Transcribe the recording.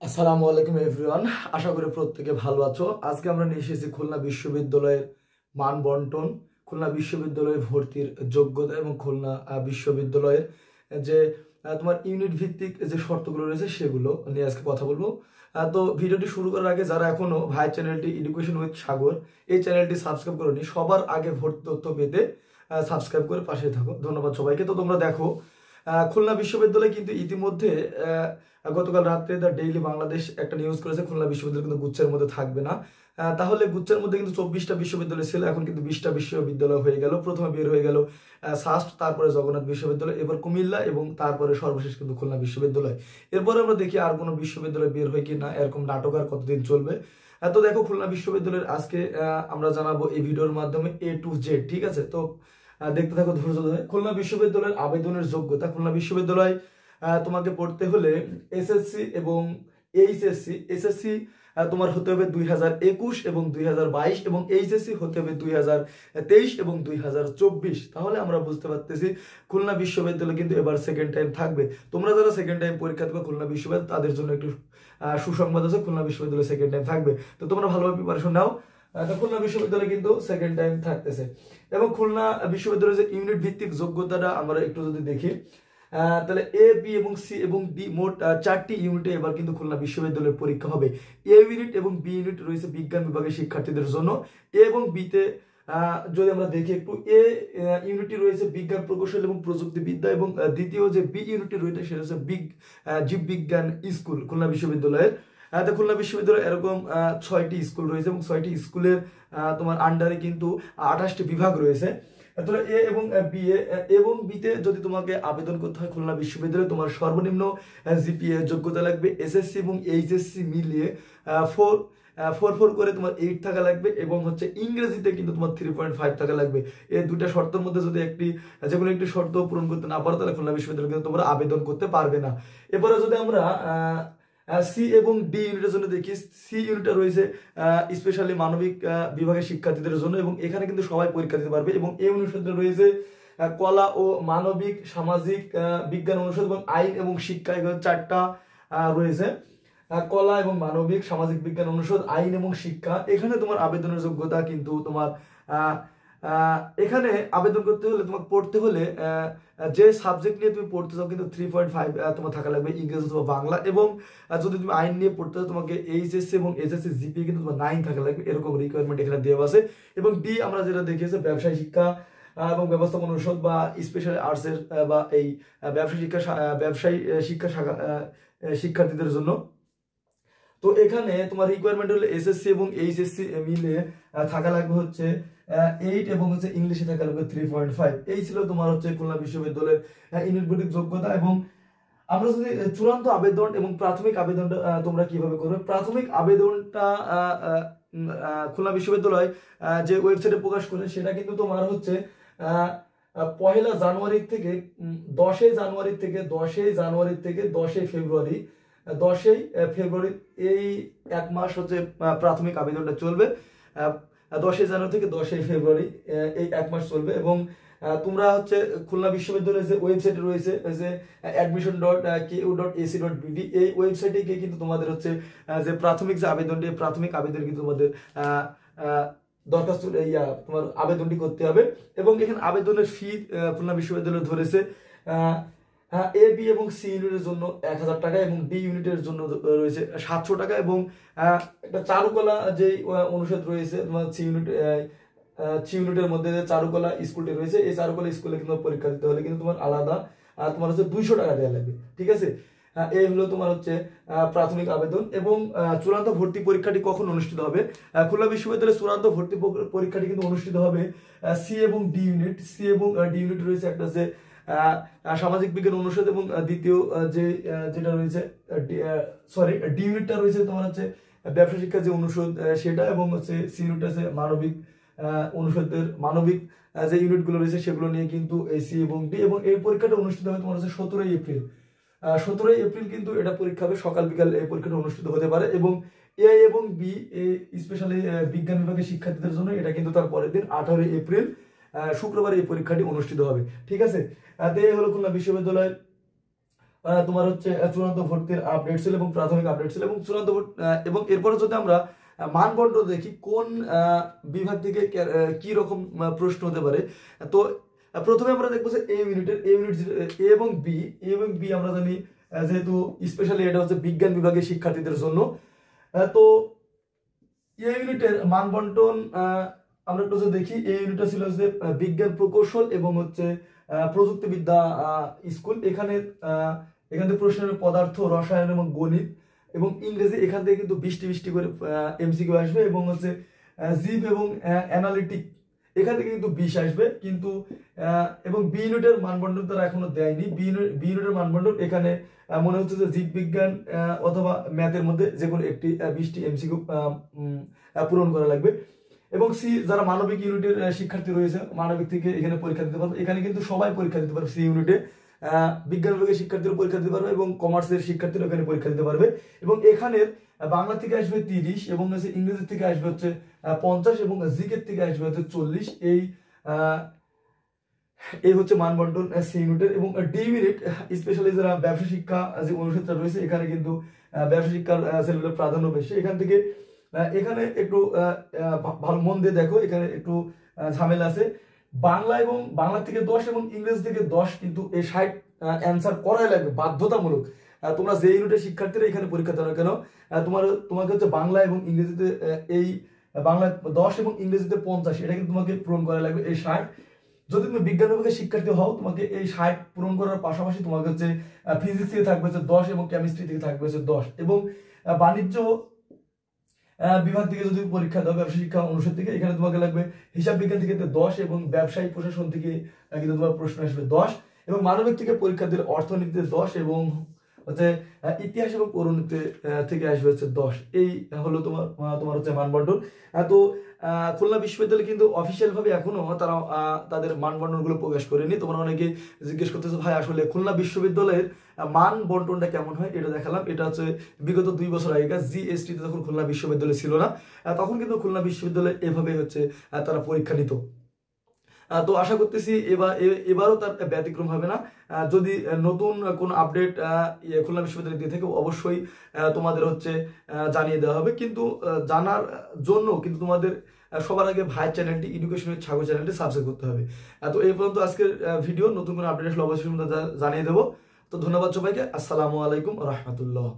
আসসালামু আলাইকুম এভরিওয়ান। আশা করি প্রত্যেকে ভালো আছো। আজকে আমরা নিয়ে এসেছি খুলনা বিশ্ববিদ্যালয়ের মান বন্টন, খুলনা বিশ্ববিদ্যালয়ে ভর্তির যোগ্যতা এবং খুলনা বিশ্ববিদ্যালয়ের যে তোমার ইউনিট ভিত্তিক যে শর্তগুলো রয়েছে সেগুলো নিয়ে আজকে কথা বলবো। তো ভিডিওটি শুরু করার আগে যারা এখনো ভাই চ্যানেলটি এডুকেশন উইথ সাগর এই চ্যানেলটি সাবস্ক্রাইব করোনি, সবার আগে ভর্তি তথ্য পেতে সাবস্ক্রাইব করে পাশে থাকো। ধন্যবাদ সবাইকে। তো তোমরা দেখো, খুলনা বিশ্ববিদ্যালয় কিন্তু ইতিমধ্যে গতকাল রাত্রে দ্য ডেইলি বাংলাদেশ একটা নিউজ করেছে খুলনা বিশ্ববিদ্যালয় কিন্তু গুচ্ছের মধ্যে থাকবে না। তাহলে গুচ্ছের মধ্যে কিন্তু 24টা বিশ্ববিদ্যালয় ছিল, এখন কিন্তু 20টা বিশ্ববিদ্যালয় হয়ে গেল। প্রথমে বের হয়ে গেল সাস্ট, তারপরে জগন্নাথ বিশ্ববিদ্যালয়, এবার কুমিল্লা এবং তারপরে সর্বশেষ কিন্তু খুলনা বিশ্ববিদ্যালয়। এরপরে আমরা দেখি আর কোনো বিশ্ববিদ্যালয় বের হয় কি না, এরকম নাটক আর কতদিন চলবে। তো দেখো, খুলনা বিশ্ববিদ্যালয়ের আজকে আমরা জানাবো এই ভিডিওর মাধ্যমে A to Z, ঠিক আছে? তো দেখতে থাকো ধৈর্য ধরে। খুলনা বিশ্ববিদ্যালয়ের আবেদনের যোগ্যতা। খুলনা বিশ্ববিদ্যালয় তোমাকে পড়তে হলে এসএসসি এবং এইচএসসি। এসএসসি তোমার হতে হবে 2021 এবং 2022 এবং এইচএসসি হতে হবে 2023 এবং 2024। তাহলে আমরা বুঝতে পারতেছি খুলনা বিশ্ববিদ্যালয় কিন্তু এবার সেকেন্ড টাইম থাকবে। তোমরা যারা সেকেন্ড টাইম পরীক্ষা দেবে খুলনা বিশ্ববিদ্যালয়, তাদের জন্য একটু সুসংবাদ আছে, খুলনা বিশ্ববিদ্যালয় সেকেন্ড টাইম থাকবে। তো তোমরা ভালোভাবে প্রিপারেশন নাও। খুলনা বিশ্ববিদ্যালয় কিন্তু সেকেন্ড টাইম থাকতেছে। এবং খুলনা বিশ্ববিদ্যালয়ের যে ইউনিট ভিত্তিক যোগ্যতাটা আমরা একটু যদি দেখি, তাহলে এ, বি এবং সি এবং ডি মোট 4টি ইউনিটে এবার কিন্তু খুলনা বিশ্ববিদ্যালয়ের পরীক্ষা হবে। এ ইউনিট এবং বি ইউনিট রয়েছে বিজ্ঞান বিভাগের শিক্ষার্থীদের জন্য। এ এবং বিতে যদি আমরা দেখি একটু, এ ইউনিটটি রয়েছে বিজ্ঞান প্রকৌশল এবং প্রযুক্তিবিদ্যা এবং দ্বিতীয় যে বি ইউনিটটি রয়েছে সেটা হচ্ছে জীববিজ্ঞান স্কুল খুলনা বিশ্ববিদ্যালয়ের। তো খুলনা বিশ্ববিদ্যালয়ে এরকম 6টি স্কুল রয়েছে এবং 6টি স্কুলের তোমার আন্ডারে কিন্তু 28টি বিভাগ রয়েছে। তাহলে এ এবং বি এবং বিতে যদি তোমাকে আবেদন করতে হয় খুলনা বিশ্ববিদ্যালয়ে, তোমার সর্বনিম্ন জিপিএ যোগ্যতা লাগবে এসএসসি এবং এইচএসসি মিলিয়ে 4 করে তোমার 8 থাকা লাগবে এবং হচ্ছে ইংরেজিতে কিন্তু তোমার 3.5 থাকা লাগবে। এই দুইটা শর্তের মধ্যে যদি যে কোনো একটি শর্ত পূরণ করতে না পারো তাহলে খুলনা বিশ্ববিদ্যালয়ে কিন্তু তোমরা আবেদন করতে পারবে না। এরপরে যদি আমরা সি এবং ডি ইউনিটের জন্য দেখি, সি ইউনিটটা রয়েছে স্পেশালি মানবিক বিভাগের শিক্ষার্থীদের জন্য এবং এখানে কিন্তু সবাই পরীক্ষা দিতে পারবে। এবং এই অনুষদে রয়েছে কলা ও মানবিক, সামাজিক বিজ্ঞান অনুষদ এবং আইন এবং শিক্ষা, এগুলো 4টা রয়েছে। কলা এবং মানবিক, সামাজিক বিজ্ঞান অনুষদ, আইন এবং শিক্ষা। এখানে তোমার আবেদনের যোগ্যতা কিন্তু তোমার এখানে আবেদন করতে হলে তোমাকে পড়তে হলে যে সাবজেক্ট নিয়ে তুমি পড়তে চাও কিন্তু 3.5 তোমার থাকা লাগবে, ইংরেজি অথবা বাংলা। এবং যদি তুমি আইন নিয়ে পড়তে চাও তোমাকে এইচএসসি এবং এসএসসি জিপিএ কিন্তু তোমার 9 থাকা লাগবে, এরকম রিকোয়ারমেন্ট এখানে দেওয়া আছে। এবং ডি আমরা যেটা দেখিয়েছি ব্যবসায় শিক্ষা এবং ব্যবস্থাপনা অনুষদ বা স্পেশাল আর্টসের বা এই ব্যবসায়ী শিক্ষা শাখা শিক্ষার্থীদের জন্য। তো এখানে তোমার রিকোয়ারমেন্ট হলো এসএসসি এবং এইচএসসি মিলে থাকা লাগবে হচ্ছে 8 এবং হচ্ছে ইংলিশে থাকা লাগবে 3.5। এই ছিল তোমার হচ্ছে খুলনা বিশ্ববিদ্যালয়ের ইউনিট ভিত্তিক যোগ্যতা। এবং আমরা যদি চূড়ান্ত আবেদন এবং প্রাথমিক আবেদনটা তোমরা কিভাবে করবে, প্রাথমিক আবেদনটা খুলনা বিশ্ববিদ্যালয় যে ওয়েবসাইটে প্রকাশ করে সেটা কিন্তু তোমার হচ্ছে 1 জানুয়ারি থেকে 10 জানুয়ারি থেকে 10 ফেব্রুয়ারি 10 ফেব্রুয়ারি এই এক মাস হচ্ছে প্রাথমিক আবেদনটা চলবে। 10 জানুয়ারি থেকে 10 ফেব্রুয়ারি এই এক মাস চলবে। এবং তোমরা হচ্ছে খুলনা বিশ্ববিদ্যালয়ের যে ওয়েবসাইট রয়েছে যে admission.ku.ac.bd এই ওয়েবসাইটে গিয়ে কিন্তু তোমাদের হচ্ছে যে প্রাথমিক যে আবেদনটি, প্রাথমিক আবেদন কিন্তু তোমাদের দরখাস্ত তোমার আবেদনটি করতে হবে। এবং এখানে আবেদনের ফি খুলনা বিশ্ববিদ্যালয় ধরেছে এ, বি এবং সি ইউনিটের জন্য 1000 টাকা এবং ডি ইউনিটের জন্য রয়েছে 700 টাকা। এবং একটা চারুকলা যে অনুষদ রয়েছে তোমার সি ইউনিটের মধ্যে যে চারুকলা স্কুলটি রয়েছে, এই চারুকলা স্কুলে কিন্তু পরীক্ষা দিতে হলে কিন্তু তোমার আলাদা তোমার হচ্ছে 200 টাকা দেওয়া লাগবে, ঠিক আছে? এই হলো তোমার হচ্ছে প্রাথমিক আবেদন। এবং চূড়ান্ত ভর্তি পরীক্ষাটি কখন অনুষ্ঠিত হবে? খুলনা বিশ্ববিদ্যালয়ের চূড়ান্ত ভর্তি পরীক্ষাটি কিন্তু অনুষ্ঠিত হবে সি এবং ডি ইউনিট। সি এবং ডি ইউনিট রয়েছে একটা যে সামাজিক বিজ্ঞান অনুষদ এবং দ্বিতীয় যেটা রয়েছে ডি ইউনিটটা রয়েছে তোমার হচ্ছে ব্যবসা শিক্ষা যে অনুষদ সেটা। এবং হচ্ছে সি ইউনিট আছে মানবিক অনুষদের মানবিক যে ইউনিটগুলো রয়েছে সেগুলো নিয়ে কিন্তু এই সি এবং ডি। এবং এই পরীক্ষাটা অনুষ্ঠিত হবে তোমার হচ্ছে 17 এপ্রিল। 17 এপ্রিল কিন্তু এটা পরীক্ষা হবে, সকাল বিকাল এই পরীক্ষাটা অনুষ্ঠিত হতে পারে। এবং এ এবং বি স্পেশালি বিজ্ঞান বিভাগের শিক্ষার্থীদের জন্য এটা কিন্তু তার পরের দিন 18 এপ্রিল শুক্রবার এই পরীক্ষাটি অনুষ্ঠিত হবে, ঠিক আছে? এই হলো খুলনা বিশ্ববিদ্যালয়ের তোমার হচ্ছে চূড়ান্ত ভর্তির আপডেট ছিল এবং প্রাথমিক আপডেট ছিল এবং চূড়ান্ত এবং এরপরে যদি আমরা মানবন্টন দেখি কোন বিভাগ থেকে কি রকম প্রশ্ন হতে পারে। তো প্রথমে আমরা দেখবো যে এ ইউনিট এ এবং বি আমরা জানি যেহেতু স্পেশালি এটা হচ্ছে বিজ্ঞান বিভাগের শিক্ষার্থীদের জন্য। তো এ ইউনিটের মানবন্টন আমরা একটু দেখি। এই ইউনিটটা ছিল যে বিজ্ঞান প্রকৌশল এবং হচ্ছে প্রযুক্তিবিদ্যা স্কুল। এখানে প্রশ্নের পদার্থ, রসায়ন এবং গণিত এবং ইংরেজি এখান থেকে কিন্তু 20টি করে এমসিকিউ আসবে এবং হচ্ছে জীব এবং অ্যানালিটিক এখান থেকে কিন্তু 20 আসবে কিন্তু। এবং বি ইউনিটের মানবন্টন তারা এখনো দেয়নি। বি ইউনিটের মানবন্টন এখানে মনে হচ্ছে যে জীববিজ্ঞান অথবা ম্যাথের মধ্যে যে কোনো একটি 20টি এমসিকিউ পূরণ করা লাগবে। এবং সি যারা মানবিক ইউনিটের শিক্ষার্থী রয়েছে মানবিক থেকে এখানে পরীক্ষা দিতে পারবে। এখানে কিন্তু সবাই পরীক্ষা দিতে পারবে। সি ইউনিটে বিজ্ঞান বিভাগের শিক্ষার্থীরা পরীক্ষা দিতে পারবে এবং কমার্সের শিক্ষার্থীরা এখানে পরীক্ষা দিতে পারবে। এবং এখানের বাংলা থেকে আসবে 30 এবং ইংরেজি থেকে আসবে হচ্ছে 50 এবং জিকে থেকে আসবে হচ্ছে 40। এই হচ্ছে মানবন্টন সি ইউনিটের। এবং ডি ইউনিট স্পেশালি যারা ব্যবসা শিক্ষা যে অনুষদটা রয়েছে এখানে কিন্তু ব্যবসা শিক্ষার ছেলেগুলোর প্রাধান্য বেশি। এখানে একটু ভালো মন দিয়ে দেখো, এখানে একটু ঝামেলা আছে। বাংলা থেকে 10 এবং ইংরেজি থেকে 10 কিন্তু এই 60 অ্যান্সার করাই লাগবে বাধ্যতামূলক। তোমরা যে ইউনিটের শিক্ষার্থীরা এখানে পরীক্ষা দাও না কেন তোমাকে হচ্ছে বাংলা এবং ইংরেজিতে এই বাংলা 10 এবং ইংরেজিতে 50 এটা কিন্তু তোমাকে পূরণ করা লাগবে এই 60। যদি তুমি বিজ্ঞান বিভাগের শিক্ষার্থী হও তোমাকে এই 60 পূরণ করার পাশাপাশি তোমাকে হচ্ছে ফিজিক্স থেকে থাকবে হচ্ছে 10 এবং কেমিস্ট্রি থেকে থাকবে হচ্ছে 10 এবং বাণিজ্য বিভাগ থেকে যদি পরীক্ষা দাও ব্যবসা শিক্ষা অনুষদ থেকে এখানে তোমাকে লাগবে হিসাব বিজ্ঞান থেকে 10 এবং ব্যবসায়ী প্রশাসন থেকে কিন্তু তোমার প্রশ্ন আসবে 10 এবং মানবিক থেকে পরীক্ষা দিলে অর্থনীতিতে 10 এবং হচ্ছে ইতিহাস এবং পৌরনীতি থেকে আসবে হচ্ছে 10। এই হলো তোমার হচ্ছে মানবন্টন। তো খুলনা বিশ্ববিদ্যালয় কিন্তু অফিসিয়াল ভাবে এখনো তারা তাদের মানবন্টন গুলো প্রকাশ করেনি। তোমরা অনেকে জিজ্ঞেস করতেছো ভাই আসলে খুলনা বিশ্ববিদ্যালয়ের মান বন্টনটা কেমন হয়। এটা দেখালাম, এটা হচ্ছে বিগত 2 বছর আগেকার জিএসটি তে যখন খুলনা বিশ্ববিদ্যালয় ছিল না তখন কিন্তু খুলনা বিশ্ববিদ্যালয় এভাবে হচ্ছে তারা পরীক্ষা নিত। তো আশা করতেছি এবারও তার ব্যতিক্রম হবে না। যদি নতুন কোন আপডেট খুলনা বিশ্ববিদ্যালয় দিয়ে থাকে অবশ্যই তোমাদের হচ্ছে জানিয়ে দেওয়া হবে। কিন্তু জানার জন্য কিন্তু তোমাদের সবার আগে ভাই চ্যানেলটি এডুকেশনের ছাগল চ্যানেলটি সাবস্ক্রাইব করতে হবে। তো এই পর্যন্ত আজকের ভিডিও। নতুন কোন আপডেট আসলে অবশ্যই জানিয়ে দেবো। তো ধন্যবাদ সবাইকে। আসসালামু আলাইকুম রহমতুল্লাহ।